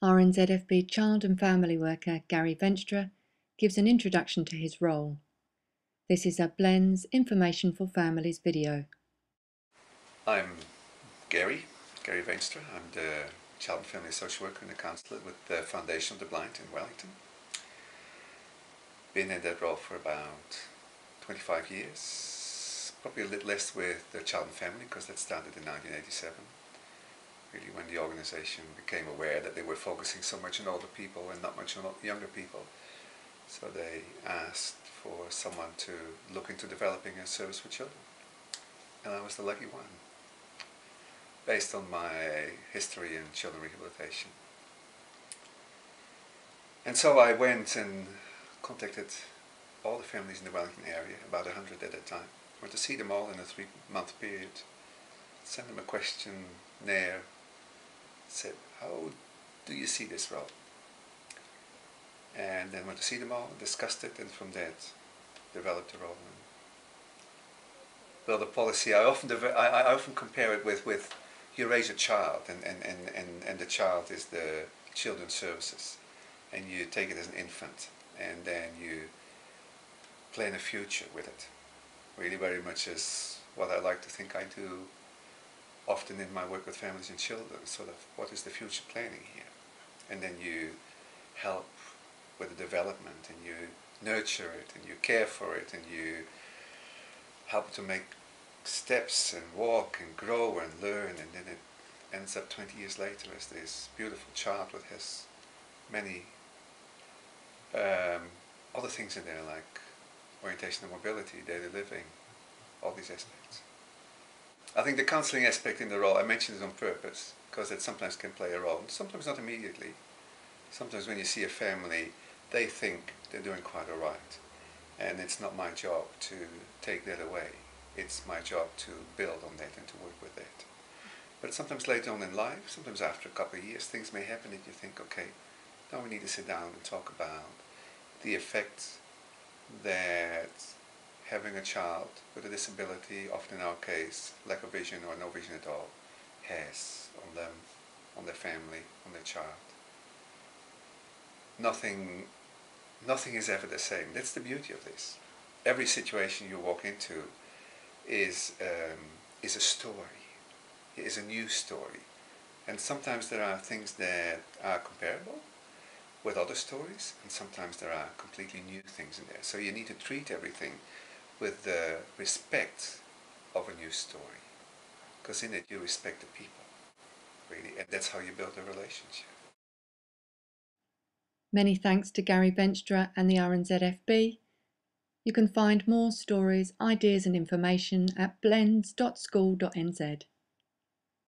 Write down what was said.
RNZFB child and family worker Gary Venstra gives an introduction to his role. This is a Blends Information for Families video. I'm Gary Venstra. I'm the Child and Family Social Worker and a counsellor with the Foundation of the Blind in Wellington. Been in that role for about 25 years, probably a little less with the Child and Family because that started in 1987, really when the organisation became aware that they were focusing so much on older people and not much on younger people. So they asked for someone to look into developing a service for children, and I was the lucky one, based on my history in children rehabilitation. And so I went and contacted all the families in the Wellington area, about 100 at that time. I went to see them all in a 3-month period, sent them a questionnaire, said, how do you see this role? And then went to see them all, discussed it, and from that developed a role. Well, the policy, I often compare it with you raise a child, and the child is the children's services, and you take it as an infant, and then you plan a future with it. Really very much as what I like to think I do often in my work with families and children, sort of what is the future planning here? And then you help with the development, and you nurture it, and you care for it, and you help to make steps and walk and grow and learn, and then it ends up 20 years later as this beautiful child that has many other things in there, like orientation and mobility, daily living, all these aspects. I think the counselling aspect in the role, I mentioned it on purpose, because it sometimes can play a role, sometimes not immediately. Sometimes when you see a family, they think they're doing quite all right, and it's not my job to take that away. It's my job to build on that and to work with that. But sometimes later on in life, sometimes after a couple of years, things may happen that you think, okay, now we need to sit down and talk about the effect that having a child with a disability, often in our case, lack of vision or no vision at all, has on them, on their family, on their child. Nothing is ever the same. That's the beauty of this. Every situation you walk into is a story, is a new story. And sometimes there are things that are comparable with other stories, and sometimes there are completely new things in there. So you need to treat everything with the respect of a new story, because in it you respect the people, really, and that's how you build a relationship. Many thanks to Gary Venstra and the RNZFB. You can find more stories, ideas and information at blends.school.nz.